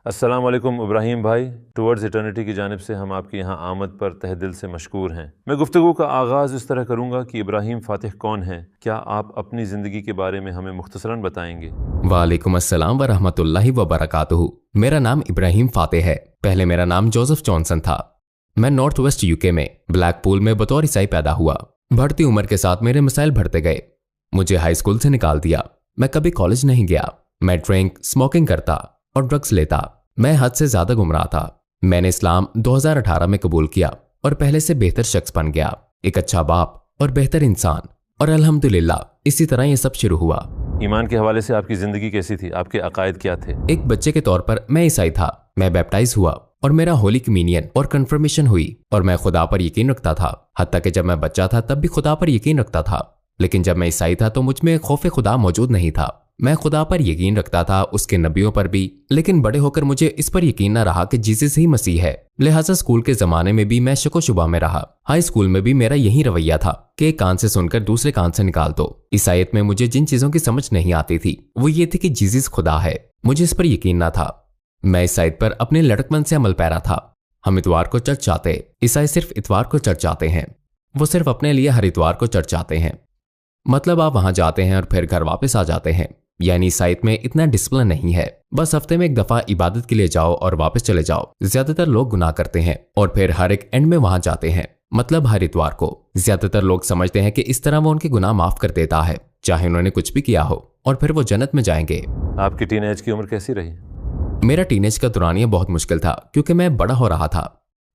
अस्सलाम वालेकुम इब्राहिम भाई। टुवर्ड्स इटर्निटी की जानिब से हम आपकी यहाँ आमद पर तहे दिल से मशकूर हैं। मैं गुफ्तगू का आगाज़ इस तरह करूँगा कि इब्राहिम फ़ातिह कौन है, क्या आप अपनी ज़िंदगी के बारे में हमें मुख्तसरन बताएंगे? वालेकुम अस्सलाम व रहमतुल्लाहि व बरकातुहू। मेरा नाम इब्राहिम फ़ातिह है। पहले मेरा नाम जोसेफ जॉनसन था। मैं नॉर्थ वेस्ट यूके में ब्लैकपूल में बतौर ईसाई पैदा हुआ। बढ़ती उम्र के साथ मेरे मसाइल बढ़ते गए। मुझे हाई स्कूल से निकाल दिया। मैं कभी कॉलेज नहीं गया। मैं ड्रिंक, स्मोकिंग करता और ड्रग्स लेता। मैं हद से ज्यादा गुमराह था। मैंने इस्लाम 2018 में कबूल किया और पहले से बेहतर शख्स बन गया, एक अच्छा बाप और बेहतर इंसान। और अल्हम्दुलिल्लाह इसी तरह ये सब शुरू हुआ। ईमान के हवाले से आपकी ज़िंदगी कैसी थी? आपके अकायद क्या थे? एक बच्चे के तौर पर मैं ईसाई था। मैं बैप्टाइज हुआ और मेरा होली कम्युनियन और कन्फर्मेशन हुई और मैं खुदा पर यकीन रखता था। हत्ता कि जब मैं बच्चा था तब भी खुदा पर यकीन रखता था, लेकिन जब मैं ईसाई था तो मुझ में खौफ खुदा मौजूद नहीं था। मैं खुदा पर यकीन रखता था, उसके नबियों पर भी, लेकिन बड़े होकर मुझे इस पर यकीन न रहा कि जीसस ही मसीह है। लिहाजा स्कूल के जमाने में भी मैं शको शुबा में रहा। हाई स्कूल में भी मेरा यही रवैया था कि एक कान से सुनकर दूसरे कान से निकाल दो। ईसाईयत में मुझे जिन चीजों की समझ नहीं आती थी वो ये थी कि जीसस खुदा है। मुझे इस पर यकीन न था। मैं ईसाईयत पर अपने लड़कपन से अमल पैरा था। हम इतवार को चर्च जाते। ईसाई सिर्फ इतवार को चर्च जाते हैं। वो सिर्फ अपने लिए हर इतवार को चर्च जाते हैं। मतलब आप वहां जाते हैं और फिर घर वापस आ जाते हैं। यानी ईसाईयत में इतना डिसिप्लिन नहीं है। बस हफ्ते में एक दफा इबादत के लिए जाओ और वापस चले जाओ। ज्यादातर लोग गुनाह करते हैं और फिर हर एक एंड में वहां जाते हैं, मतलब हर इतवार को। ज्यादातर लोग समझते हैं कि इस तरह वो उनके गुनाह माफ कर देता है, चाहे उन्होंने कुछ भी किया हो, और फिर वो जन्नत में जाएंगे। आपकी टीनेज की उम्र कैसी रही? मेरा टीनेज का दौरानिया बहुत मुश्किल था क्योंकि मैं बड़ा हो रहा था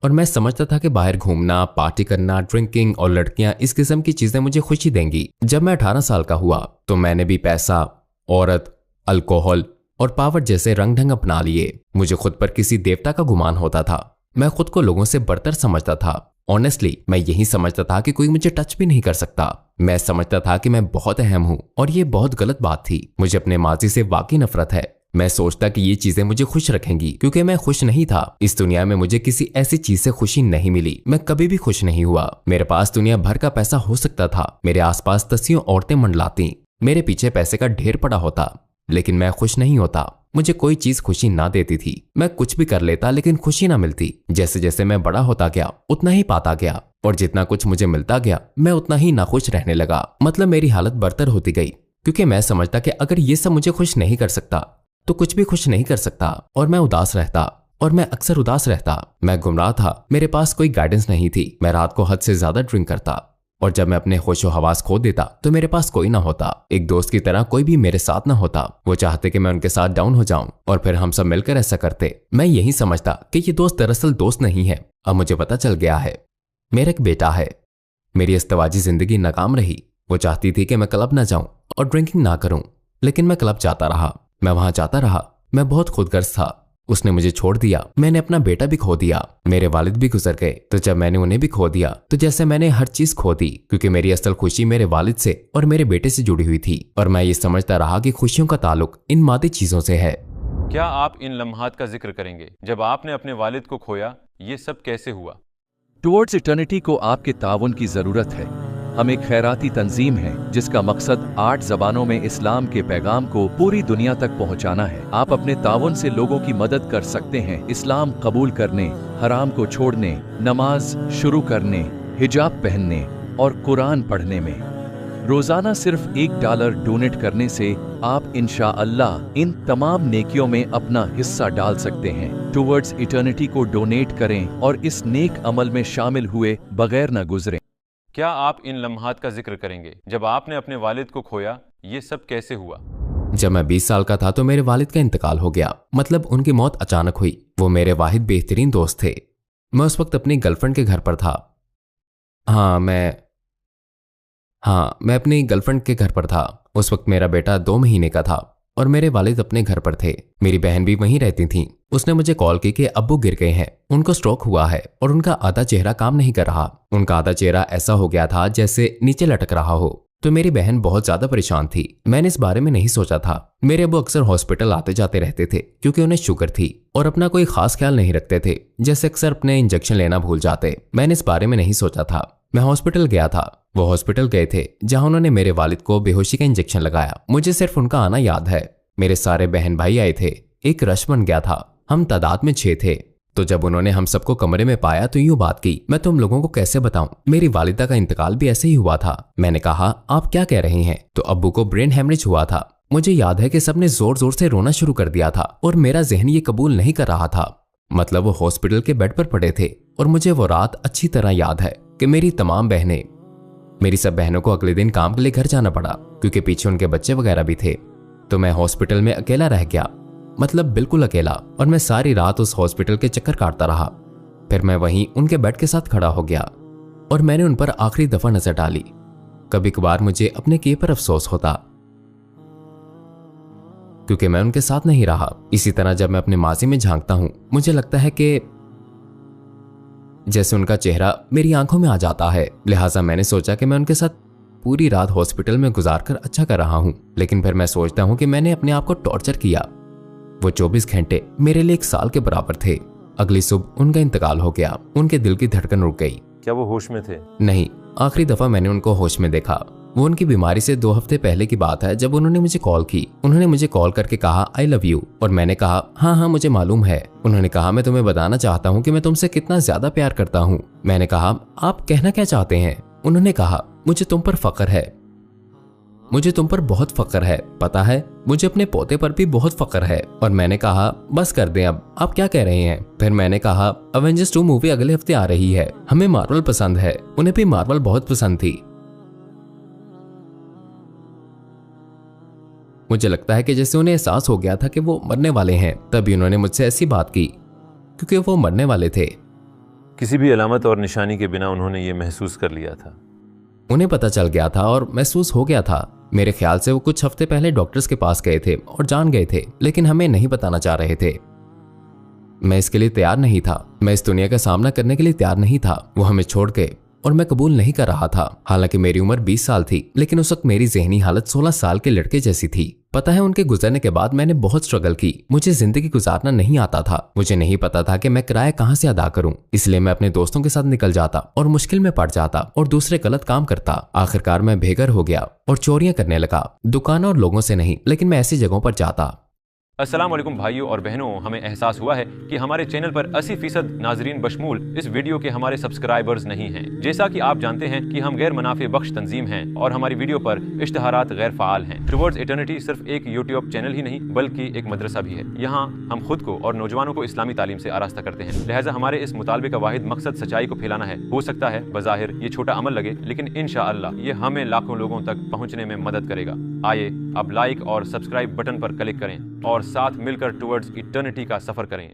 और मैं समझता था कि बाहर घूमना, पार्टी करना, ड्रिंकिंग और लड़कियां इस किस्म की चीजें मुझे खुशी देंगी। जब मैं 18 साल का हुआ तो मैंने भी पैसा, औरत, अल्कोहल और पावर जैसे रंग ढंग अपना लिए। मुझे खुद पर किसी देवता का गुमान होता था। मैं खुद को लोगों से बढ़तर समझता था। ऑनेस्टली मैं यही समझता था कि कोई मुझे टच भी नहीं कर सकता। मैं समझता था कि मैं बहुत अहम हूं और ये बहुत गलत बात थी। मुझे अपने माजी से वाकई नफरत है। मैं सोचता कि ये चीजें मुझे खुश रखेंगी क्योंकि मैं खुश नहीं था। इस दुनिया में मुझे किसी ऐसी चीज से खुशी नहीं मिली। मैं कभी भी खुश नहीं हुआ। मेरे पास दुनिया भर का पैसा हो सकता था। मेरे आसपास दसियों औरतें मंडलाती। मेरे पीछे पैसे का ढेर पड़ा होता, लेकिन मैं खुश नहीं होता। मुझे कोई चीज खुशी ना देती थी। मैं कुछ भी कर लेता लेकिन खुशी ना मिलती। जैसे जैसे मैं बड़ा होता गया उतना ही पाता गया और जितना कुछ मुझे मिलता गया मैं उतना ही नाखुश रहने लगा। मतलब मेरी हालत बदतर होती गई क्योंकि मैं समझता कि अगर ये सब मुझे खुश नहीं कर सकता तो कुछ भी खुश नहीं कर सकता। और मैं उदास रहता और मैं अक्सर उदास रहता। मैं गुमराह था। मेरे पास कोई गाइडेंस नहीं थी। मैं रात को हद से ज्यादा ड्रिंक करता और जब मैं अपने होशो हवास खो देता तो मेरे पास कोई ना होता। एक दोस्त की तरह कोई भी मेरे साथ ना होता। वो चाहते कि मैं उनके साथ डाउन हो जाऊं और फिर हम सब मिलकर ऐसा करते। मैं यही समझता कि ये दोस्त दरअसल दोस्त नहीं है। अब मुझे पता चल गया है। मेरा एक बेटा है। मेरी अस्तवाजी जिंदगी नाकाम रही। वो चाहती थी कि मैं क्लब ना जाऊं और ड्रिंकिंग ना करूं, लेकिन मैं क्लब जाता रहा। मैं वहां जाता रहा। मैं बहुत खुदगर्ज था। उसने मुझे छोड़ दिया। मैंने अपना बेटा भी खो दिया। मेरे वालिद भी गुजर गए। तो जब मैंने उन्हें भी खो दिया तो जैसे मैंने हर चीज खो दी, क्योंकि मेरी असल खुशी मेरे वालिद से और मेरे बेटे से जुड़ी हुई थी। और मैं ये समझता रहा कि खुशियों का ताल्लुक इन मादी चीजों से है। क्या आप इन लम्हात का जिक्र करेंगे जब आपने अपने वालिद को खोया? ये सब कैसे हुआ? टुवर्ड्स इटर्निटी को आपके ताउन की जरूरत है। हम एक खैराती तंजीम है जिसका मकसद 8 ज़बानों में इस्लाम के पैगाम को पूरी दुनिया तक पहुंचाना है। आप अपने ताउन से लोगों की मदद कर सकते हैं इस्लाम कबूल करने, हराम को छोड़ने, नमाज शुरू करने, हिजाब पहनने और कुरान पढ़ने में। रोजाना सिर्फ $1 डोनेट करने से आप इंशाअल्लाह इन तमाम नेकियों में अपना हिस्सा डाल सकते हैं। टुवर्ड्स इटर्निटी को डोनेट करें और इस नेक अमल में शामिल हुए बगैर न गुजरें। क्या आप इन लम्हात का जिक्र करेंगे जब आपने अपने वालिद को खोया? ये सब कैसे हुआ? जब मैं 20 साल का था तो मेरे वालिद का इंतकाल हो गया। मतलब उनकी मौत अचानक हुई। वो मेरे वाहिद बेहतरीन दोस्त थे। मैं उस वक्त अपनी गर्लफ्रेंड के घर पर था। मैं अपनी गर्लफ्रेंड के घर पर था। उस वक्त मेरा बेटा 2 महीने का था और मेरे वालिद अपने घर पर थे। मेरी बहन भी वहीं रहती थी। उसने मुझे कॉल की कि अब्बू गिर गए हैं, उनको स्ट्रोक हुआ है और उनका आधा चेहरा काम नहीं कर रहा। उनका आधा चेहरा ऐसा हो गया था जैसे नीचे लटक रहा हो। तो मेरी बहन बहुत ज्यादा परेशान थी। मैंने इस बारे में नहीं सोचा था। मेरे अब्बू अक्सर हॉस्पिटल आते जाते रहते थे क्योंकि उन्हें शुगर थी और अपना कोई खास ख्याल नहीं रखते थे, जैसे अक्सर अपने इंजेक्शन लेना भूल जाते। मैंने इस बारे में नहीं सोचा था। मैं हॉस्पिटल गया था। वो हॉस्पिटल गए थे जहां उन्होंने मेरे वालिद को बेहोशी का इंजेक्शन लगाया। मुझे सिर्फ उनका आना याद है। मेरे सारे बहन भाई आए थे। एक रश बन गया था। हम तादाद में 6 थे। तो जब उन्होंने हम सबको कमरे में पाया तो यूं बात की, मैं तुम लोगों को कैसे बताऊं, मेरी वालिदा का इंतकाल भी ऐसे ही हुआ था। मैंने कहा आप क्या कह रहे हैं? तो अब्बू को ब्रेन हेमरेज हुआ था। मुझे याद है कि सबने जोर जोर से रोना शुरू कर दिया था और मेरा जहन ये कबूल नहीं कर रहा था। मतलब वो हॉस्पिटल के बेड पर पड़े थे और मुझे वो रात अच्छी तरह याद है कि मेरी सब बहनों को अगले दिन काम के लिए घर जाना पड़ा क्योंकि पीछे उनके बच्चे वगैरह भी थे। तो मैं हॉस्पिटल में अकेला रह गया, मतलब बिल्कुल अकेला, और मैं सारी रात उस हॉस्पिटल के चक्कर काटता रहा। फिर मैं वहीं उनके बेड के साथ खड़ा हो गया और मैंने उन पर आखिरी दफा नजर डाली। कभी कभार मुझे अपने किए पर अफसोस होता क्योंकि मैं उनके साथ नहीं रहा। इसी तरह जब मैं अपने माजी में झांकता हूं, मुझे लगता है कि जैसे उनका चेहरा मेरी आंखों में आ जाता है। लिहाजा मैंने सोचा कि मैं उनके साथ पूरी रात हॉस्पिटल में गुजारकर अच्छा कर रहा हूं। लेकिन फिर मैं सोचता हूं कि मैंने अपने आप को टॉर्चर किया। वो 24 घंटे मेरे लिए 1 साल के बराबर थे। अगली सुबह उनका इंतकाल हो गया। उनके दिल की धड़कन रुक गई। क्या वो होश में थे? नहीं, आखिरी दफा मैंने उनको होश में देखा वो उनकी बीमारी से 2 हफ्ते पहले की बात है, जब उन्होंने मुझे कॉल की। उन्होंने मुझे कॉल करके कहा आई लव यू, और मैंने कहा हाँ मुझे मालूम है। उन्होंने कहा मैं तुम्हें बताना चाहता हूँ कि मैं तुमसे कितना ज्यादा प्यार करता हूँ। मैंने कहा आप कहना क्या चाहते हैं? उन्होंने कहा मुझे तुम पर फख्र है, मुझे तुम पर बहुत फख्र है, पता है मुझे अपने पोते पर भी बहुत फख्र है। और मैंने कहा बस कर दें अब, आप क्या कह रहे हैं? फिर मैंने कहा अवेंजर्स 2 मूवी अगले हफ्ते आ रही है, हमें मार्वल पसंद है, उन्हें भी मार्वल बहुत पसंद थी। मुझे लगता है कि जैसे उन्हें एहसास हो गया था कि वो मरने वाले हैं, तभी उन्होंने मुझसे ऐसी बात की क्योंकि वो मरने वाले थे। किसी भी अलामत और निशानी के बिना उन्होंने ये महसूस कर लिया था। उन्हें पता चल गया था और महसूस हो गया था। मेरे ख्याल से वो कुछ हफ्ते पहले डॉक्टर्स के पास गए थे और जान गए थे, लेकिन हमें नहीं बताना चाह रहे थे। मैं इसके लिए तैयार नहीं था, मैं इस दुनिया का सामना करने के लिए तैयार नहीं था। वो हमें छोड़ गए और मैं कबूल नहीं कर रहा था। हालांकि मेरी उम्र 20 साल थी, लेकिन उस वक्त मेरी जहनी हालत 16 साल के लड़के जैसी थी। पता है उनके गुजरने के बाद मैंने बहुत स्ट्रगल की। मुझे जिंदगी गुजारना नहीं आता था। मुझे नहीं पता था कि मैं किराया कहाँ से अदा करूं, इसलिए मैं अपने दोस्तों के साथ निकल जाता और मुश्किल में पड़ जाता और दूसरे गलत काम करता। आखिरकार मैं बेघर हो गया और चोरियां करने लगा, दुकानों और लोगों से नहीं, लेकिन मैं ऐसी जगहों पर जाता। अस्सलाम वालेकुम भाइयों और बहनों, हमें एहसास हुआ है कि हमारे चैनल पर 80% नाजरीन बशमूल इस वीडियो के हमारे सब्सक्राइबर्स नहीं हैं। जैसा कि आप जानते हैं कि हम गैर मुनाफे बख्श तंजीम हैं और हमारी वीडियो पर इश्तहारात गैर फ़ाल हैं। टुवर्ड्स इटर्निटी सिर्फ एक यूट्यूब चैनल ही नहीं बल्कि एक मदरसा भी है। यहाँ हम खुद को और नौजवानों को इस्लामी तालीम से आरास्ता करते हैं। लिहाजा हमारे इस मुतालबे का वाहिद मकसद सच्चाई को फैलाना है। हो सकता है बज़ाहिर ये छोटा अमल लगे, लेकिन इंशाअल्लाह ये हमें लाखों लोगों तक पहुँचने में मदद करेगा। आइए अब लाइक और सब्सक्राइब बटन पर क्लिक करें और साथ मिलकर टुवर्ड्स इटर्निटी का सफर करें।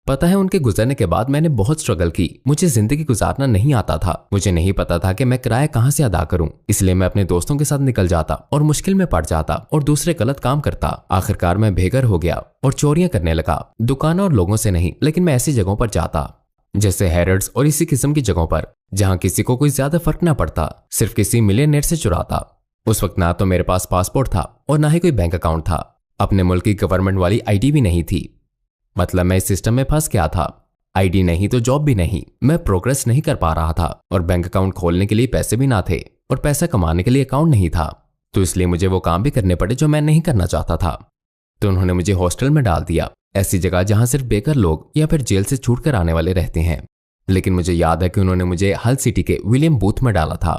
पता है उनके गुजरने के बाद मैंने बहुत स्ट्रगल की। मुझे जिंदगी गुजारना नहीं आता था। मुझे नहीं पता था कि मैं किराया कहाँ से अदा करूं, इसलिए मैं अपने दोस्तों के साथ निकल जाता और मुश्किल में पड़ जाता और दूसरे गलत काम करता। आखिरकार मैं बेघर हो गया और चोरियां करने लगा, दुकानों और लोगों से नहीं, लेकिन मैं ऐसी जगहों पर जाता जैसे हैरड्स और इसी किस्म की जगहों पर जहाँ किसी को कोई ज्यादा फर्क न पड़ता। सिर्फ किसी मिलियनेयर से चुराता। उस वक्त ना तो मेरे पास पासपोर्ट था और ना ही कोई बैंक अकाउंट था। अपने मुल्क की गवर्नमेंट वाली आईडी भी नहीं थी। मतलब मैं इस सिस्टम में फंस गया था। आईडी नहीं तो जॉब भी नहीं। मैं प्रोग्रेस नहीं कर पा रहा था और बैंक अकाउंट खोलने के लिए पैसे भी ना थे और पैसा कमाने के लिए अकाउंट नहीं था। तो इसलिए मुझे वो काम भी करने पड़े जो मैं नहीं करना चाहता था। तो उन्होंने मुझे हॉस्टल में डाल दिया, ऐसी जगह जहां सिर्फ बेघर लोग या फिर जेल से छूट कर आने वाले रहते हैं। लेकिन मुझे याद है कि उन्होंने मुझे हल सिटी के विलियम बूथ में डाला था।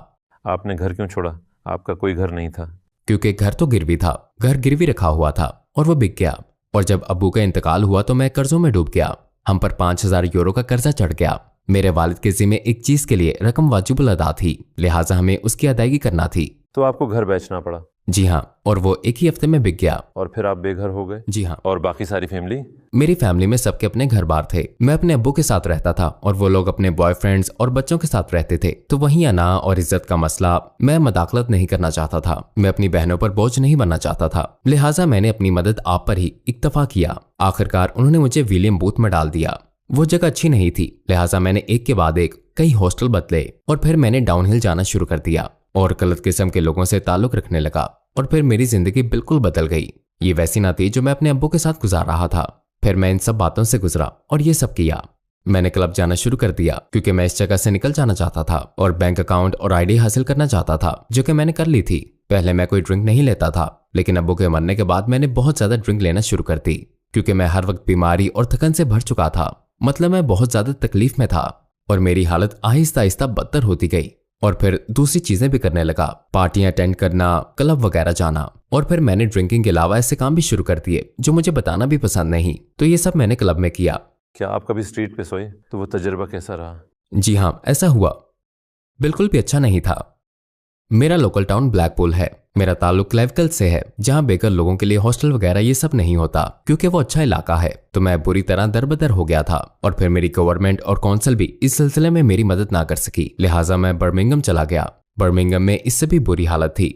आपने घर क्यों छोड़ा? आपका कोई घर नहीं था? क्योंकि घर तो गिरवी था। घर गिरवी रखा हुआ था और वो बिक गया। और जब अब्बू का इंतकाल हुआ तो मैं कर्जों में डूब गया। हम पर 5000 यूरो का कर्जा चढ़ गया। मेरे वालिद के ज़िम्मे एक चीज के लिए रकम वाजिबुल अदा थी, लिहाजा हमें उसकी अदायगी करना थी। तो आपको घर बेचना पड़ा? जी हाँ, और वो एक ही हफ्ते में बिक गया। और फिर आप बेघर हो गए? जी हाँ। और बाकी सारी फैमिली? मेरी फैमिली में सबके अपने घर बार थे। मैं अपने अब्बू के साथ रहता था और वो लोग अपने बॉयफ्रेंड्स और बच्चों के साथ रहते थे। तो वहीं अना और इज्जत का मसला, मैं मदाखलत नहीं करना चाहता था। मैं अपनी बहनों पर बोझ नहीं बनना चाहता था, लिहाजा मैंने अपनी मदद आप पर ही इक्तफा किया। आखिरकार उन्होंने मुझे विलियम बूथ में डाल दिया। वो जगह अच्छी नहीं थी, लिहाजा मैंने एक के बाद एक कई हॉस्टल बदले और फिर मैंने डाउनहिल जाना शुरू कर दिया और गलत किस्म के लोगों से ताल्लुक रखने लगा। और फिर मेरी जिंदगी बिल्कुल बदल गई। ये वैसी ना थी जो मैं अपने अब्बू के साथ गुजार रहा था। फिर मैं इन सब बातों से गुजरा और ये सब किया। मैंने क्लब जाना शुरू कर दिया क्योंकि मैं इस जगह से निकल जाना चाहता था और बैंक अकाउंट और आईडी हासिल करना चाहता था, जो कि मैंने कर ली थी। पहले मैं कोई ड्रिंक नहीं लेता था, लेकिन अब्बू के मरने के बाद मैंने बहुत ज्यादा ड्रिंक लेना शुरू कर दी। क्योंकि मैं हर वक्त बीमारी और थकन से भर चुका था। मतलब मैं बहुत ज्यादा तकलीफ में था और मेरी हालत आहिस्ता आहिस्ता बदतर होती गई। और फिर दूसरी चीजें भी करने लगा, पार्टियां अटेंड करना, क्लब वगैरह जाना। और फिर मैंने ड्रिंकिंग के अलावा ऐसे काम भी शुरू कर दिए जो मुझे बताना भी पसंद नहीं। तो ये सब मैंने क्लब में किया। क्या आप कभी स्ट्रीट पे सोए? तो वो तजुर्बा कैसा रहा? जी हाँ, ऐसा हुआ। बिल्कुल भी अच्छा नहीं था। मेरा लोकल टाउन ब्लैकपूल है। मेरा ताल्लुक क्लेविकल से है, जहां बेघर लोगों के लिए हॉस्टल वगैरह ये सब नहीं होता, क्योंकि वो अच्छा इलाका है। तो मैं बुरी तरह दरबदर हो गया था और फिर मेरी गवर्नमेंट और काउंसिल भी इस सिलसिले में मेरी मदद ना कर सकी। लिहाजा मैं बर्मिंघम चला गया। बर्मिंघम में इससे भी बुरी हालत थी।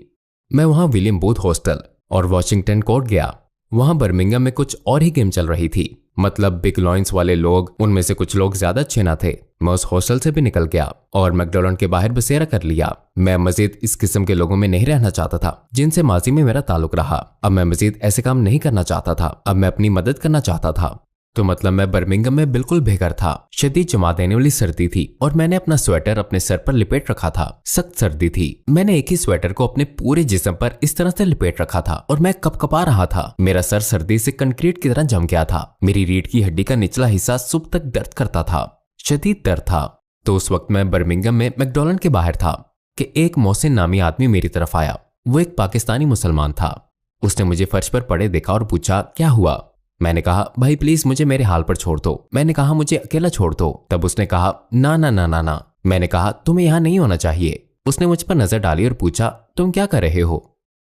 मैं वहां विलियम बूथ हॉस्टल और वॉशिंगटन कोर्ट गया। वहां बर्मिंघम में कुछ और ही गेम चल रही थी। मतलब बिग लॉइंस वाले लोग, उनमें से कुछ लोग ज्यादा अच्छे ना थे। मैं उस हॉस्टल से भी निकल गया और मैकडोनल्ड के बाहर बसेरा कर लिया। मैं मजीद इस किस्म के लोगों में नहीं रहना चाहता था जिनसे माजी में मेरा ताल्लुक रहा। अब मैं मजीद ऐसे काम नहीं करना चाहता था। अब मैं अपनी मदद करना चाहता था। तो मतलब मैं बर्मिंघम में बिल्कुल बेघर था। शदीद जमा देने वाली सर्दी थी और मैंने अपना स्वेटर अपने सर पर लिपेट रखा था। सख्त सर्दी थी। मैंने एक ही स्वेटर को अपने पूरे जिस्म पर इस तरह से लिपेट रखा था और मैं कपकपा रहा था। मेरा सर सर्दी से कंक्रीट की तरह जम गया था। मेरी रीढ़ की हड्डी का निचला हिस्सा सुबह तक दर्द करता था। शदीद दर्द था। तो उस वक्त मैं बर्मिंघम में मैकडोनल्ड के बाहर था कि एक मोहसिन नामी आदमी मेरी तरफ आया। वो एक पाकिस्तानी मुसलमान था। उसने मुझे फर्श पर पड़े देखा और पूछा, क्या हुआ? मैंने कहा, भाई प्लीज मुझे मेरे हाल पर छोड़ दो। मैंने कहा, मुझे अकेला छोड़ दो। तब उसने कहा, ना ना ना ना ना। मैंने कहा, तुम्हें यहाँ नहीं होना चाहिए। उसने मुझ पर नजर डाली और पूछा, तुम क्या कर रहे हो?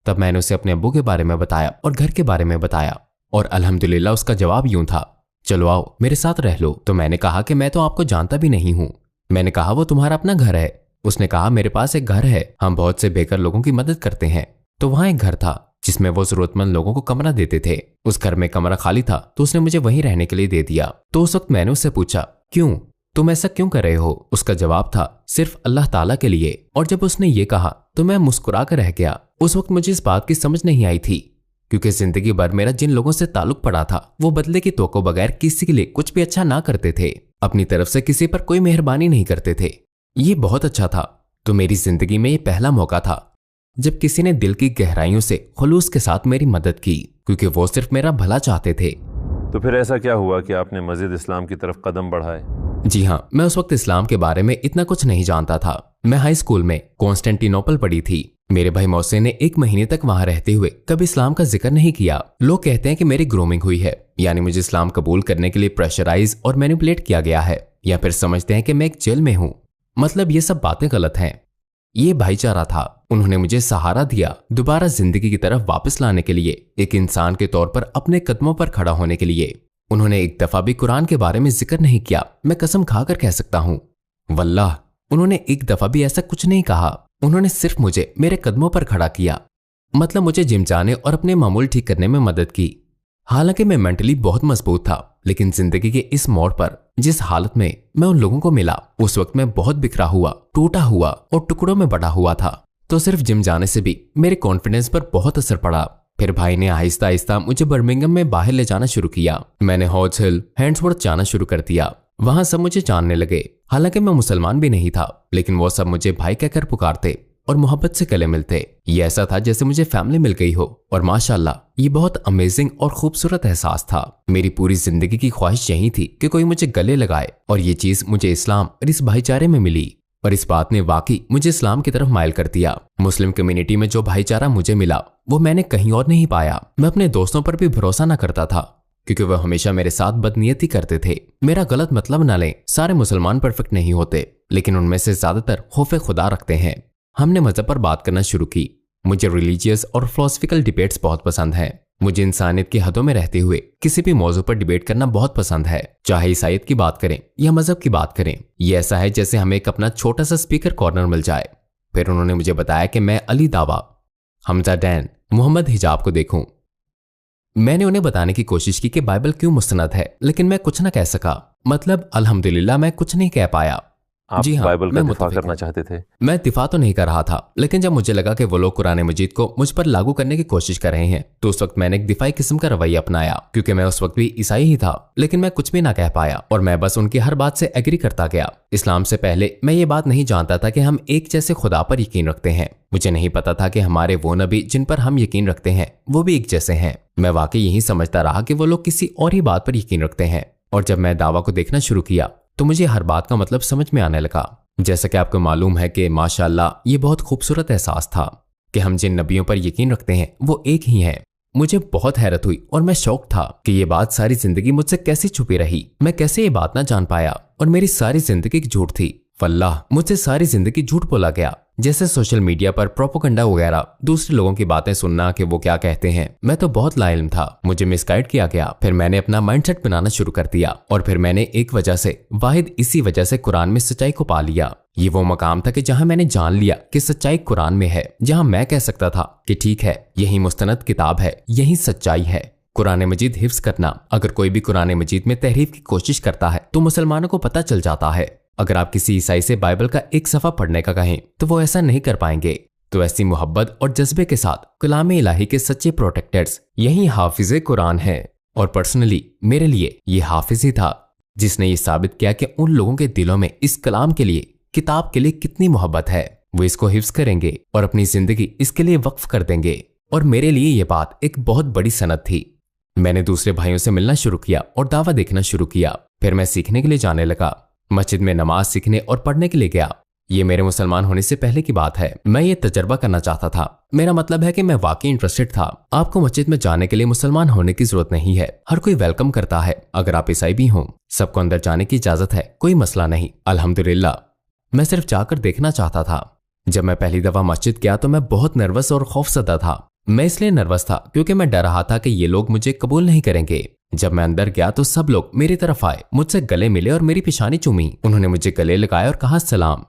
तब मैंने उसे अपने अब्बू के बारे में बताया और घर के बारे में बताया और अल्हम्दुलिल्लाह उसका जवाब यूं था, चलो आओ मेरे साथ रह लो। तो मैंने कहा कि मैं तो आपको जानता भी नहीं हूँ। मैंने कहा, वो तुम्हारा अपना घर है? उसने कहा, मेरे पास एक घर है, हम बहुत से बेघर लोगों की मदद करते हैं। तो वहां एक घर था जिसमें वो जरूरतमंद लोगों को कमरा देते थे। उस घर में कमरा खाली था तो उसने मुझे वहीं रहने के लिए दे दिया। तो उस वक्त मैंने उससे पूछा, क्यों, तुम ऐसा क्यों कर रहे हो? उसका जवाब था, सिर्फ अल्लाह ताला के लिए। और जब उसने ये कहा तो मैं मुस्कुरा कर रह गया। उस वक्त मुझे इस बात की समझ नहीं आई थी, क्योंकि जिंदगी भर मेरा जिन लोगों से ताल्लुक पड़ा था वो बदले की तोको बगैर किसी के लिए कुछ भी अच्छा ना करते थे। अपनी तरफ से किसी पर कोई मेहरबानी नहीं करते थे। ये बहुत अच्छा था। तो मेरी जिंदगी में ये पहला मौका था जब किसी ने दिल की गहराइयों से खुलूस के साथ मेरी मदद की, क्योंकि वो सिर्फ मेरा भला चाहते थे। तो फिर ऐसा क्या हुआ कि आपने मस्जिद इस्लाम की तरफ कदम बढ़ाए? जी हाँ, मैं उस वक्त इस्लाम के बारे में इतना कुछ नहीं जानता था। मैं हाई स्कूल में कॉन्स्टेंटिनोपल पढ़ी थी। मेरे भाई मोहसिन ने 1 महीने तक वहां रहते हुए कभी इस्लाम का जिक्र नहीं किया। लोग कहते हैं कि मेरी ग्रूमिंग हुई है, यानी मुझे इस्लाम कबूल करने के लिए प्रेशराइज और मैनिपुलेट किया गया है, या फिर समझते हैं कि मैं एक जेल में हूँ। मतलब ये सब बातें गलत हैं। ये भाईचारा था। उन्होंने मुझे सहारा दिया दोबारा जिंदगी की तरफ वापस लाने के लिए, एक इंसान के तौर पर अपने कदमों पर खड़ा होने के लिए। उन्होंने एक दफा भी कुरान के बारे में जिक्र नहीं किया। मैं कसम खाकर कह सकता हूं, वल्लाह उन्होंने एक दफा भी ऐसा कुछ नहीं कहा। उन्होंने सिर्फ मुझे मेरे कदमों पर खड़ा किया। मतलब मुझे जिम जाने और अपने मामूल ठीक करने में मदद की। हालांकि मैं मेंटली बहुत मजबूत था, लेकिन जिंदगी के इस मोड़ पर जिस हालत में मैं उन लोगों को मिला, उस वक्त मैं बहुत बिखरा हुआ, टूटा हुआ और टुकड़ों में बटा हुआ था। तो सिर्फ जिम जाने से भी मेरे कॉन्फिडेंस पर बहुत असर पड़ा। फिर भाई ने आहिस्ता आहिस्ता मुझे बर्मिंघम में बाहर ले जाना शुरू किया। मैंने हॉज हिल, हैंड्सवर्थ जाना शुरू कर दिया। वहां सब मुझे जानने लगे। हालांकि मैं मुसलमान भी नहीं था, लेकिन वो सब मुझे भाई कहकर पुकारते और मोहब्बत से गले मिलते। ये ऐसा था जैसे मुझे फैमिली मिल गई हो। और माशाल्लाह ये बहुत अमेजिंग और खूबसूरत एहसास था। मेरी पूरी जिंदगी की ख्वाहिश यही थी कि कोई मुझे गले लगाए, और ये चीज मुझे इस्लाम और इस भाईचारे में मिली। और इस बात ने वाकई मुझे इस्लाम की तरफ माइल कर दिया। मुस्लिम कम्युनिटी में जो भाईचारा मुझे मिला वो मैंने कहीं और नहीं पाया। मैं अपने दोस्तों पर भी भरोसा न करता था, क्योंकि वह हमेशा मेरे साथ बदनीयती करते थे। मेरा गलत मतलब न लें, सारे मुसलमान परफेक्ट नहीं होते, लेकिन उनमें से ज्यादातर खौफ खुदा रखते हैं। हमने मजहब पर बात करना शुरू की। मुझे रिलीजियस और फिलोसफिकल डिबेट्स बहुत पसंद हैं। मुझे इंसानियत की हदों में रहते हुए किसी भी मौजू पर डिबेट करना बहुत पसंद है, चाहे ईसाईयत की बात करें या मजहब की बात करें। ये ऐसा है जैसे हमें एक अपना छोटा सा स्पीकर कॉर्नर मिल जाए। फिर उन्होंने मुझे बताया कि मैं अली दावा, हमजा डैन, मोहम्मद हिजाब को देखूं। मैंने उन्हें बताने की कोशिश की कि बाइबल क्यों मुस्तनद है, लेकिन मैं कुछ न कह सका। मतलब अल्हम्दुलिल्लाह मैं कुछ नहीं कह पाया। आप जी हाँ, बाइबल का मैं दिफा मुत्तफिक करना हूँ। चाहते थे। मैं दिफा तो नहीं कर रहा था, लेकिन जब मुझे लगा कि वो लोग कुरान मजीद को मुझ पर लागू करने की कोशिश कर रहे हैं तो उस वक्त मैंने एक दिफाई किस्म का रवैया अपनाया, क्योंकि मैं उस वक्त भी ईसाई ही था। लेकिन मैं कुछ भी ना कह पाया और मैं बस उनकी हर बात से एग्री करता गया। इस्लाम से पहले मैं ये बात नहीं जानता था कि हम एक जैसे खुदा पर यकीन रखते हैं। मुझे नहीं पता था कि हमारे वो नबी जिन पर हम यकीन रखते हैं वो भी एक जैसे हैं। मैं वाकई यही समझता रहा कि वो लोग किसी और ही बात पर यकीन रखते हैं। और जब मैं दावा को देखना शुरू किया तो मुझे हर बात का मतलब समझ में आने लगा। जैसा कि आपको मालूम है कि माशाअल्लाह ये बहुत खूबसूरत एहसास था कि हम जिन नबियों पर यकीन रखते हैं वो एक ही हैं। मुझे बहुत हैरत हुई और मैं शौक था कि ये बात सारी जिंदगी मुझसे कैसे छुपी रही। मैं कैसे ये बात ना जान पाया और मेरी सारी जिंदगी एक झूठ थी। वल्लाह मुझसे सारी जिंदगी झूठ बोला गया। जैसे सोशल मीडिया पर प्रोपोगंडा वगैरह, दूसरे लोगों की बातें सुनना कि वो क्या कहते हैं। मैं तो बहुत लाइल्म था, मुझे मिसगाइड किया गया। फिर मैंने अपना माइंडसेट बनाना शुरू कर दिया और फिर मैंने एक वजह से, वाहिद इसी वजह से कुरान में सच्चाई को पा लिया। ये वो मकाम था कि जहां मैंने जान लिया कि सच्चाई कुरान में है, जहां मैं कह सकता था कि ठीक है यही मुस्तनद किताब है, यही सच्चाई है। कुरान मजीद हिफ्ज करना, अगर कोई भी कुरान मजीद में तहरीफ की कोशिश करता है तो मुसलमानों को पता चल जाता है। अगर आप किसी ईसाई से बाइबल का एक सफा पढ़ने का कहें तो वो ऐसा नहीं कर पाएंगे। तो ऐसी मोहब्बत और जज्बे के साथ कलाम इलाही के सच्चे प्रोटेक्टर्स यही हाफिज कुरान है। और पर्सनली मेरे लिए ये हाफिज ही था जिसने ये साबित किया कि उन लोगों के दिलों में इस कलाम के लिए, किताब के लिए कितनी मोहब्बत है। वो इसको हिफ्ज करेंगे और अपनी जिंदगी इसके लिए वक्फ कर देंगे। और मेरे लिए ये बात एक बहुत बड़ी सनद थी। मैंने दूसरे भाइयों से मिलना शुरू किया और दावा देखना शुरू किया। फिर मैं सीखने के लिए जाने लगा। मस्जिद में नमाज सीखने और पढ़ने के लिए गया। ये मेरे मुसलमान होने से पहले की बात है। मैं ये तजर्बा करना चाहता था। मेरा मतलब है कि मैं वाकई इंटरेस्टेड था। आपको मस्जिद में जाने के लिए मुसलमान होने की जरूरत नहीं है। हर कोई वेलकम करता है। अगर आप ईसाई भी हों, सबको अंदर जाने की इजाजत है, कोई मसला नहीं, अल्हम्दुलिल्लाह। मैं सिर्फ जाकर देखना चाहता था। जब मैं पहली दफा मस्जिद गया तो मैं बहुत नर्वस और खौफजदा था। मैं इसलिए नर्वस था क्योंकि मैं डर रहा था कि ये लोग मुझे कबूल नहीं करेंगे। जब मैं अंदर गया तो सब लोग मेरी तरफ आए, मुझसे गले मिले और मेरी पेशानी चूमी। उन्होंने मुझे गले लगाया और कहा सलाम।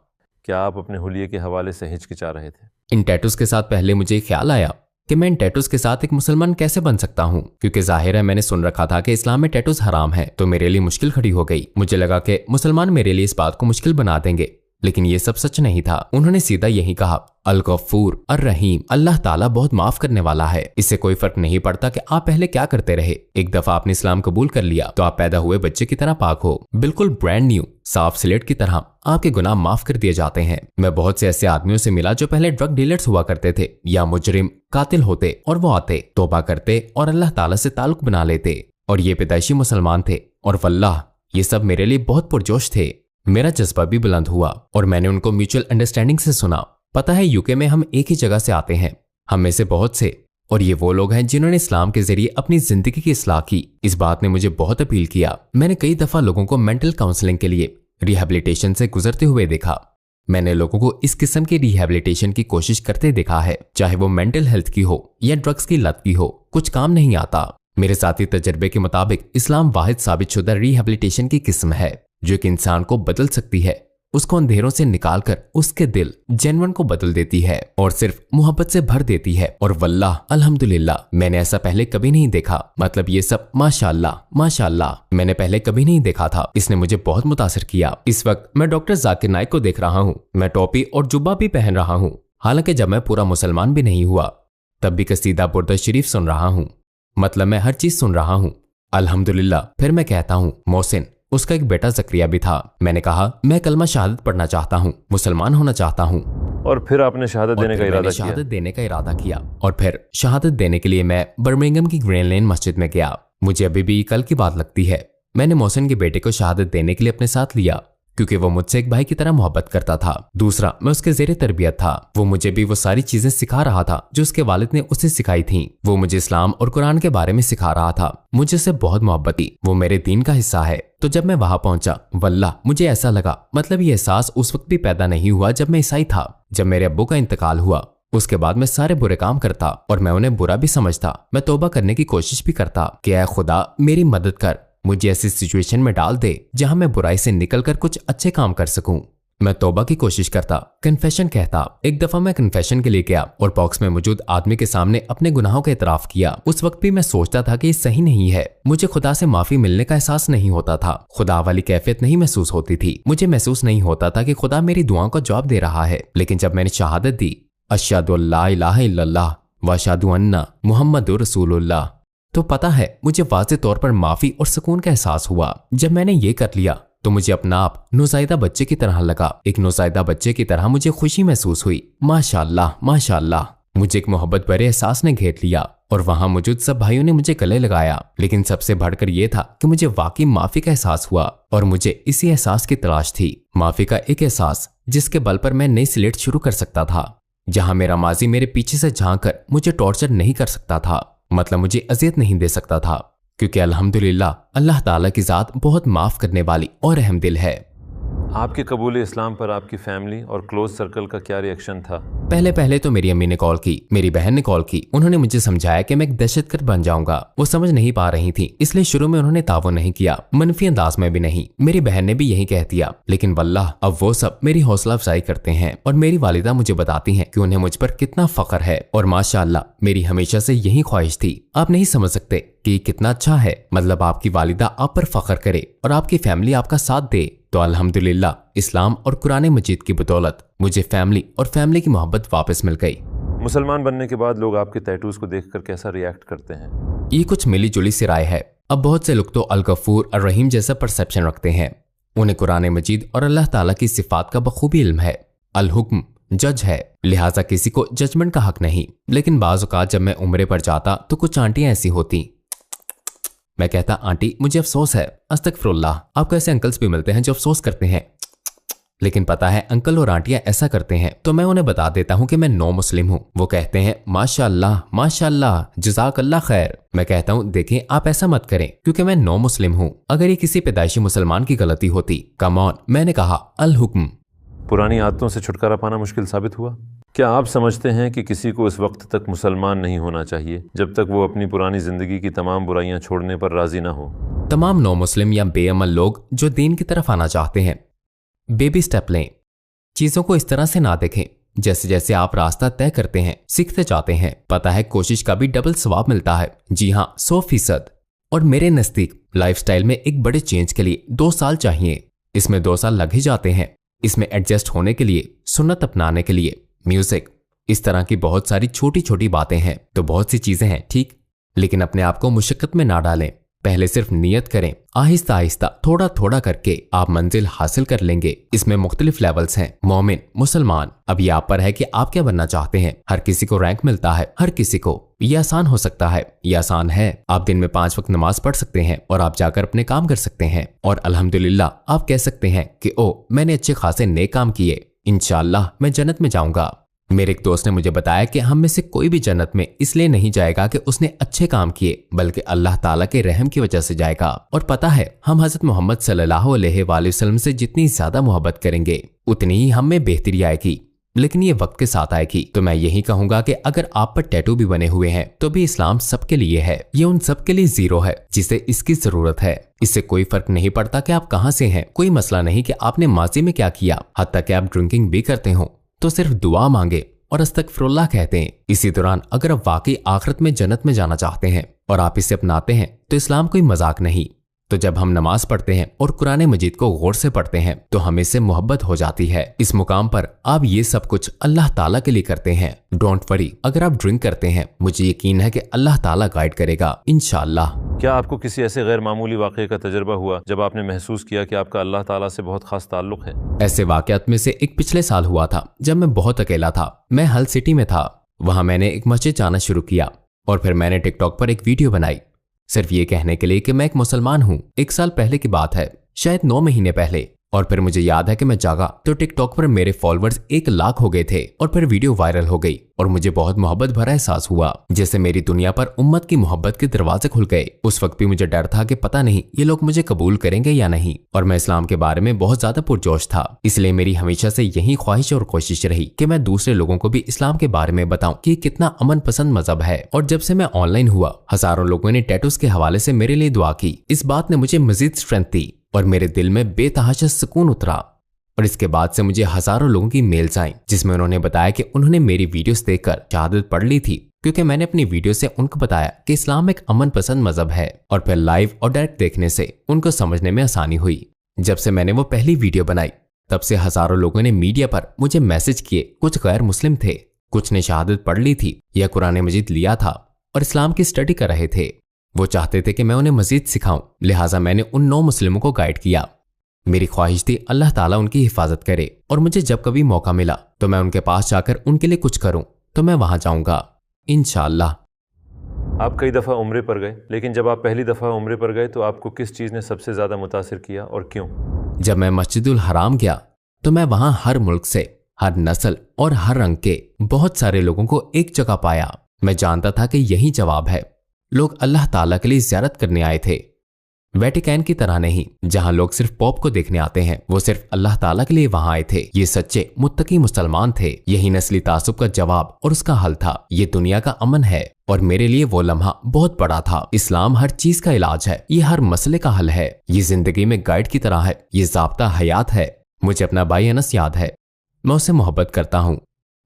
क्या आप अपने हुलिये के हवाले से हिचकिचा रहे थे? इन टैटूज के साथ पहले मुझे ख्याल आया कि मैं इन टैटूज के साथ एक मुसलमान कैसे बन सकता हूँ, क्योंकि जाहिर है मैंने सुन रखा था कि इस्लाम में टैटूज हराम है। तो मेरे लिए मुश्किल खड़ी हो गई। मुझे लगा कि मुसलमान मेरे लिए इस बात को मुश्किल बना देंगे, लेकिन ये सब सच नहीं था। उन्होंने सीधा यही कहा, अल गफूर अर रहीम, अल्लाह ताला बहुत माफ करने वाला है। इससे कोई फर्क नहीं पड़ता कि आप पहले क्या करते रहे। एक दफा आपने इस्लाम कबूल कर लिया तो आप पैदा हुए बच्चे की तरह पाक हो, बिल्कुल ब्रांड न्यू, साफ स्लेट की तरह। आपके गुनाह माफ कर दिए जाते हैं। मैं बहुत से ऐसे आदमियों से मिला जो पहले ड्रग डीलर्स हुआ करते थे या मुजरिम कातिल होते, और वो आते, तौबा करते और अल्लाह ताला से ताल्लुक बना लेते, और ये पैदाइशी मुसलमान थे। और वल्लाह ये सब मेरे लिए बहुत पुरजोश थे। मेरा जज्बा भी बुलंद हुआ और मैंने उनको म्यूचुअल अंडरस्टैंडिंग से सुना। पता है यूके में हम एक ही जगह से आते हैं, हम में से बहुत से, और ये वो लोग हैं जिन्होंने इस्लाम के जरिए अपनी जिंदगी की इस्लाह की। इस बात ने मुझे बहुत अपील किया। मैंने कई दफा लोगों को मेंटल काउंसलिंग के लिए रिहैबिलिटेशन से गुजरते हुए देखा। मैंने लोगों को इस किस्म की रिहैबिलिटेशन की कोशिश करते देखा है, चाहे वो मेंटल हेल्थ की हो या ड्रग्स की लत की हो, कुछ काम नहीं आता। मेरे साथी तजर्बे के मुताबिक इस्लाम वाहिद साबितशुदा रिहैबिलिटेशन की किस्म है जो एक इंसान को बदल सकती है, उसको अंधेरों से निकालकर उसके दिल जेन्युइन को बदल देती है और सिर्फ मोहब्बत से भर देती है। और वल्लाह अल्हम्दुलिल्लाह मैंने ऐसा पहले कभी नहीं देखा। मतलब ये सब माशाअल्लाह माशाअल्लाह मैंने पहले कभी नहीं देखा था। इसने मुझे बहुत मुतासिर किया। इस वक्त मैं डॉक्टर जाकिर नाइक को देख रहा हूँ। मैं टोपी और जुब्बा भी पहन रहा हूँ। हालांकि जब मैं पूरा मुसलमान भी नहीं हुआ तब भी कसीदा बुर्द शरीफ सुन रहा हूँ। मतलब मैं हर चीज सुन रहा हूँ अल्हम्दुलिल्लाह। फिर मैं कहता हूँ मोहसिन, उसका एक बेटा जकरिया भी था। मैंने कहा मैं कलमा शहादत पढ़ना चाहता हूँ, मुसलमान होना चाहता हूँ। और फिर आपने शहादत देने का इरादा किया? शहादत देने का इरादा किया और फिर शहादत देने के लिए मैं बर्मिंघम की ग्रीन लेन मस्जिद में गया। मुझे अभी भी कल की बात लगती है। मैंने मोहसिन के बेटे को शहादत देने के लिए अपने साथ लिया क्योंकि वो मुझसे एक भाई की तरह मोहब्बत करता था। दूसरा, मैं उसके ज़ेरे तरबियत था। वो मुझे भी वो सारी चीजें सिखा रहा था जो उसके वालिद ने उसे सिखाई थी। वो मुझे इस्लाम और कुरान के बारे में सिखा रहा था। मुझे उससे बहुत मोहब्बत थी। वो मेरे दीन का हिस्सा है। तो जब मैं वहां पहुंचा, वल्लाह मुझे ऐसा लगा, मतलब ये एहसास उस वक्त भी पैदा नहीं हुआ जब मैं ईसाई था। जब मेरे अब्बू का इंतकाल हुआ उसके बाद मैं सारे बुरे काम करता और मैं उन्हें बुरा भी समझता। मैं तौबा करने की कोशिश भी करता कि ऐ खुदा मेरी मदद कर, मुझे ऐसी सिचुएशन में डाल दे जहां मैं बुराई से निकलकर कुछ अच्छे काम कर सकूं। मैं तौबा की कोशिश करता, कन्फेशन कहता। एक दफा मैं कन्फेशन के लिए गया और बॉक्स में मौजूद आदमी के सामने अपने गुनाहों का इतराफ किया। उस वक्त भी मैं सोचता था कि ये सही नहीं है। मुझे खुदा से माफी मिलने का एहसास नहीं होता था, खुदा वाली कैफियत नहीं महसूस होती थी। मुझे महसूस नहीं होता था कि खुदा मेरी दुआओं का जवाब दे रहा है। लेकिन जब मैंने शहादत दी, अशहदु अल्ला इलाहा इल्लल्लाह व अशहदु अन्ना मुहम्मदुर रसूलुल्लाह, तो पता है मुझे वाज़ेह तौर पर माफी और सुकून का एहसास हुआ। जब मैंने ये कर लिया तो मुझे अपना आप नौज़ायदा बच्चे की तरह लगा। एक नौज़ायदा बच्चे की तरह मुझे खुशी महसूस हुई। माशाअल्लाह माशाअल्लाह। मुझे एक मोहब्बत भरे एहसास ने घेर लिया और वहां मौजूद सब भाइयों ने मुझे गले लगाया। लेकिन सबसे बढ़कर यह था कि मुझे वाकई माफी का एहसास हुआ और मुझे इसी एहसास की तलाश थी। माफी का एक एहसास जिसके बल पर मैं नई स्लेट शुरू कर सकता था, जहां मेरा माजी मेरे पीछे से झांक कर मुझे टॉर्चर नहीं कर सकता था, मतलब मुझे अजियत नहीं दे सकता था, क्योंकि अल्हम्दुलिल्लाह अल्लाह ताला की ज़ात बहुत माफ़ करने वाली और रहम दिल है। आपके कबूल इस्लाम पर आपकी फैमिली और क्लोज सर्कल का क्या रिएक्शन था? पहले तो मेरी अम्मी ने कॉल की, मेरी बहन ने कॉल की। उन्होंने मुझे समझाया कि मैं एक दहशतगर्द बन जाऊंगा। वो समझ नहीं पा रही थी, इसलिए शुरू में उन्होंने तावन नहीं किया, मनफी अंदाज में भी नहीं। मेरी बहन ने भी यही कह दिया। लेकिन वल्लाह अब वो सब मेरी हौसला अफजाई करते हैं और मेरी वालिदा मुझे बताती हैं कि उन्हें मुझ पर कितना फख्र है। और माशाअल्लाह मेरी हमेशा से यही ख्वाहिश थी। आप नहीं समझ सकते कि कितना अच्छा है, मतलब आपकी वालिदा आप पर फख्र करे और आपकी फैमिली आपका साथ दे। तो अल्हम्दुलिल्लाह इस्लाम और कुरान मजीद की बदौलत मुझे फैमिली और फैमिली की मोहब्बत वापस मिल गई। मुसलमान बनने के बाद लोग आपके टैटूज को देखकर कैसा रिएक्ट करते हैं? ये कुछ मिली जुली सी राय है। अब बहुत से लोग तो अल गफूर और रहीम जैसा परसेप्शन रखते हैं। उन्हें कुरान मजीद और अल्लाह ताला की सिफात का बखूबी इल्म है। अल हुक्म जज है, लिहाजा किसी को जजमेंट का हक नहीं। लेकिन बाज़ औक़ात जब मैं उम्रे पर जाता तो कुछ आंटियां ऐसी होती, मैं कहता आंटी मुझे अफसोस है। अस्तगफिरुल्लाह, आपको ऐसे अंकल्स भी मिलते हैं जो अफसोस करते हैं। लेकिन पता है अंकल और आंटियां ऐसा करते हैं तो मैं उन्हें बता देता हूं कि मैं नो मुस्लिम हूं। वो कहते हैं माशाअल्लाह माशाअल्लाह जज़ाकल्लाह खैर। मैं कहता हूं देखें आप ऐसा मत करें क्योंकि मैं नो मुस्लिम हूं। अगर ये किसी पैदाइशी मुसलमान की गलती होती, कम ऑन, मैंने कहा अल हुक्म। पुरानी आदतों से छुटकारा पाना मुश्किल साबित हुआ? क्या आप समझते हैं कि किसी को इस वक्त तक मुसलमान नहीं होना चाहिए जब तक वो अपनी पुरानी जिंदगी की तमाम बुराइयां छोड़ने पर राजी ना हो? तमाम नो मुस्लिम या बेअमल लोग जो दीन की तरफ आना चाहते हैं, बेबी स्टेप लें। चीजों को इस तरह से ना देखें जैसे जैसे आप रास्ता तय करते हैं सीखते जाते हैं। पता है कोशिश का भी डबल सवाब मिलता है। जी हाँ, 100%। और मेरे नजदीक लाइफस्टाइल में एक बड़े चेंज के लिए 2 साल चाहिए। इसमें 2 साल लग ही जाते हैं। इसमें एडजस्ट होने के लिए, सुन्नत अपनाने के लिए, म्यूजिक, इस तरह की बहुत सारी छोटी छोटी बातें हैं। तो बहुत सी चीजें हैं ठीक, लेकिन अपने आप को मुशक्कत में ना डालें। पहले सिर्फ नियत करें, आहिस्ता आहिस्ता थोड़ा थोड़ा करके आप मंजिल हासिल कर लेंगे। इसमें मुख्तलिफ लेवल्स हैं, मोमिन, मुसलमान। अब ये आप पर है कि आप क्या बनना चाहते हैं। हर किसी को रैंक मिलता है, हर किसी को। ये आसान हो सकता है, ये आसान है। आप दिन में 5 वक्त नमाज पढ़ सकते हैं और आप जाकर अपने काम कर सकते हैं और अल्हम्दुलिल्लाह आप कह सकते हैं कि ओ मैंने अच्छे खासे नेक काम किए, इंशाअल्लाह मैं जन्नत में जाऊंगा। मेरे एक दोस्त ने मुझे बताया कि हम में से कोई भी जन्नत में इसलिए नहीं जाएगा कि उसने अच्छे काम किए, बल्कि अल्लाह ताला के रहम की वजह से जाएगा। और पता है हम हजरत मोहम्मद सल्लल्लाहु अलैहि वसल्लम से जितनी ज्यादा मोहब्बत करेंगे उतनी ही हम में बेहतरी आएगी। लेकिन ये वक्त के साथ आएगी। तो मैं यही कहूंगा कि अगर आप पर टैटू भी बने हुए हैं तो भी इस्लाम सबके लिए है। ये उन सबके लिए जीरो है जिसे इसकी जरूरत है। इससे कोई फर्क नहीं पड़ता कि आप कहां से हैं। कोई मसला नहीं कि आपने माजी में क्या किया। हत्ता कि आप ड्रिंकिंग भी करते हो तो सिर्फ दुआ मांगे और अस्तगफिरुल्लाह कहते हैं। इसी दौरान अगर आप वाकई आखिरत में जन्नत में जाना चाहते हैं और आप इसे अपनाते हैं तो इस्लाम कोई मजाक नहीं। तो जब हम नमाज पढ़ते हैं और कुरान मजीद को गौर से पढ़ते हैं तो हमें से मोहब्बत हो जाती है। इस मुकाम पर आप ये सब कुछ अल्लाह ताला के लिए करते हैं। डोंट वरी, अगर आप ड्रिंक करते हैं मुझे यकीन है कि अल्लाह ताला गाइड करेगा इंशाअल्लाह। क्या आपको किसी ऐसे गैर मामूली वाक़े का तजर्बा हुआ जब आपने महसूस किया कि आपका अल्लाह ताला से बहुत खास ताल्लुक है? ऐसे वाक़यात में से एक पिछले साल हुआ था जब मैं बहुत अकेला था। मैं हल सिटी में था। वहां मैंने एक मस्जिद जाना शुरू किया और फिर मैंने टिकटॉक पर एक वीडियो बनाई सिर्फ ये कहने के लिए कि मैं एक मुसलमान हूँ। 1 साल पहले की बात है, शायद 9 महीने पहले। और फिर मुझे याद है कि मैं जागा तो टिकटॉक पर मेरे फॉलोअर्स 1 लाख हो गए थे और फिर वीडियो वायरल हो गई और मुझे बहुत मोहब्बत भरा एहसास हुआ, जैसे मेरी दुनिया पर उम्मत की मोहब्बत के दरवाजे खुल गए। उस वक्त भी मुझे डर था कि पता नहीं ये लोग मुझे कबूल करेंगे या नहीं, और मैं इस्लाम के बारे में बहुत ज्यादा पुरजोश था। इसलिए मेरी हमेशा से यही ख्वाहिश और कोशिश रही कि मैं दूसरे लोगों को भी इस्लाम के बारे में बताऊं कि कितना अमन पसंद मजहब है। और जब से मैं ऑनलाइन हुआ हजारों लोगों ने टैटूज के हवाले से मेरे लिए दुआ की। इस बात ने मुझे मजीद स्ट्रेंथ दी और मेरे दिल में बेतहाशा सुकून उतरा। और इसके बाद से मुझे हजारों लोगों की मेल्स आई जिसमें उन्होंने बताया कि उन्होंने मेरी वीडियोस देखकर शहादत पढ़ ली थी, क्योंकि मैंने अपनी वीडियो से उनको बताया कि इस्लाम एक अमन पसंद मजहब है। और फिर लाइव और डायरेक्ट देखने से उनको समझने में आसानी हुई। जब से मैंने वो पहली वीडियो बनाई तब से हजारों लोगों ने मीडिया पर मुझे मैसेज किए। कुछ गैर मुस्लिम थे, कुछ ने शहादत पढ़ ली थी या कुरान मजीद लिया था और इस्लाम की स्टडी कर रहे थे। वो चाहते थे कि मैं उन्हें मजीद सिखाऊं, लिहाजा मैंने उन 9 मुस्लिमों को गाइड किया। मेरी ख्वाहिश थी अल्लाह ताला उनकी हिफाजत करे और मुझे जब कभी मौका मिला तो मैं उनके पास जाकर उनके लिए कुछ करूं, तो मैं वहां जाऊंगा इंशाअल्लाह। आप कई दफ़ा उम्रे पर गए, लेकिन जब आप पहली दफ़ा उम्रे पर गए तो आपको किस चीज़ ने सबसे ज़्यादा मुतासिर किया और क्यों? जब मैं मस्जिदुल हराम गया तो मैं वहां हर मुल्क से, हर नस्ल और हर रंग के बहुत सारे लोगों को एक जगह पाया। मैं जानता था कि यही जवाब है। लोग अल्लाह ताला के लिए ज़ियारत करने आए थे। वेटिकन की तरह नहीं, जहां लोग सिर्फ पॉप को देखने आते हैं, वो सिर्फ अल्लाह ताला के लिए वहां आए थे। ये सच्चे मुत्तकी मुसलमान थे। यही नस्ली तासुब का जवाब और उसका हल था। ये दुनिया का अमन है और मेरे लिए वो लम्हा बहुत बड़ा था। इस्लाम हर चीज का इलाज है, ये हर मसले का हल है, ये जिंदगी में गाइड की तरह है, ये ज़ाब्ता हयात है। मुझे अपना भाई अनस याद है, मैं उससे मोहब्बत करता हूँ।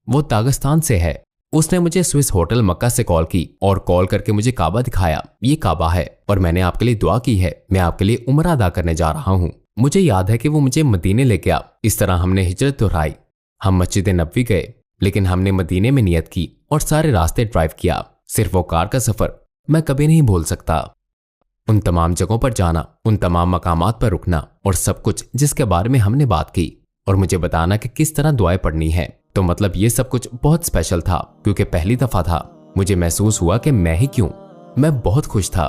वो दागिस्तान से है। उसने मुझे स्विस होटल मक्का से कॉल की और कॉल करके मुझे काबा दिखाया। ये काबा है और मैंने आपके लिए दुआ की है, मैं आपके लिए उम्र अदा करने जा रहा हूँ। मुझे याद है कि वो मुझे मदीने ले गया। इस तरह हमने हिजरत दोहराई। हम मस्जिद नबवी गए, लेकिन हमने मदीने में नियत की और सारे रास्ते ड्राइव किया। सिर्फ वो कार का सफर मैं कभी नहीं भूल सकता। उन तमाम जगहों पर जाना, उन तमाम मकामात पर रुकना और सब कुछ जिसके बारे में हमने बात की और मुझे बताना कि किस तरह दुआएं पढ़नी है। तो मतलब ये सब कुछ बहुत स्पेशल था, क्योंकि पहली दफा था। मुझे महसूस हुआ कि मैं ही क्यों, मैं बहुत खुश था।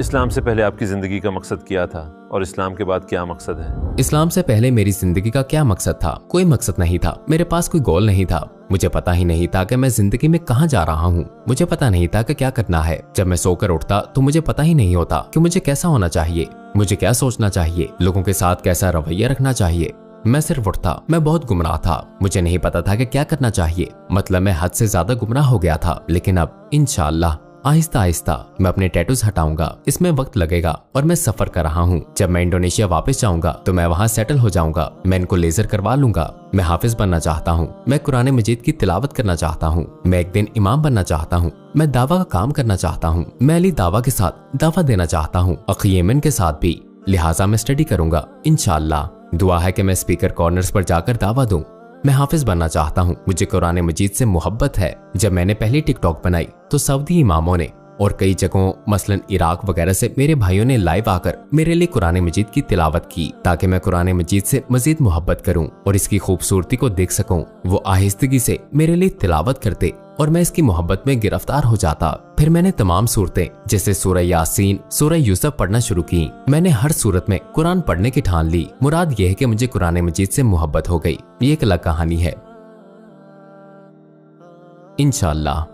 इस्लाम से पहले आपकी ज़िंदगी का मकसद क्या था और इस्लाम के बाद क्या मकसद है? इस्लाम से पहले मेरी जिंदगी का क्या मकसद था? कोई मकसद नहीं था। मेरे पास कोई गोल नहीं था। मुझे पता ही नहीं था कि मैं जिंदगी में कहाँ जा रहा हूँ। मुझे पता नहीं था कि क्या करना है। जब मैं सोकर उठता तो मुझे पता ही नहीं होता कि मुझे कैसा होना चाहिए, मुझे क्या सोचना चाहिए, लोगों के साथ कैसा रवैया रखना चाहिए। मैं सिर्फ उठता। मैं बहुत गुमराह था। मुझे नहीं पता था कि क्या करना चाहिए। मतलब मैं हद से ज्यादा गुमराह हो गया था। लेकिन अब इंशाअल्लाह आहिस्ता आहिस्ता मैं अपने टैटूज हटाऊंगा। इसमें वक्त लगेगा और मैं सफर कर रहा हूँ। जब मैं इंडोनेशिया वापस जाऊंगा तो मैं वहाँ सेटल हो जाऊंगा। मैं इनको लेजर करवा लूंगा। मैं हाफिज बनना चाहता हूँ। मैं कुरान मजीद की तिलावत करना चाहता हूँ। मैं एक दिन इमाम बनना चाहता हूँ। मैं दावा का काम करना चाहता हूँ। मैं अली दावा के साथ दावा देना चाहता हूँ, अखी यमन के साथ भी। लिहाजा मैं स्टडी करूंगा इंशाअल्लाह। दुआ है कि मैं स्पीकर कॉर्नर्स पर जाकर दावा दूं। मैं हाफिज बनना चाहता हूँ। मुझे कुरान मजीद से मोहब्बत है। जब मैंने पहली टिकटॉक बनाई तो सऊदी इमामों ने और कई जगहों मसलन इराक वगैरह से मेरे भाइयों ने लाइव आकर मेरे लिए कुरान मजीद की तिलावत की, ताकि मैं कुरान मजीद से मजीद मोहब्बत करूं और इसकी खूबसूरती को देख सकूं। वो आहिस्तगी से मेरे लिए तिलावत करते और मैं इसकी मोहब्बत में गिरफ्तार हो जाता। फिर मैंने तमाम सूरतें जैसे सूरह यासीन, सूरह यूसुफ पढ़ना शुरू की। मैंने हर सूरत में कुरान पढ़ने की ठान ली। मुराद यह है कि मुझे कुरान मजीद से मोहब्बत हो गई। ये एक अलग कहानी है इंशाअल्लाह।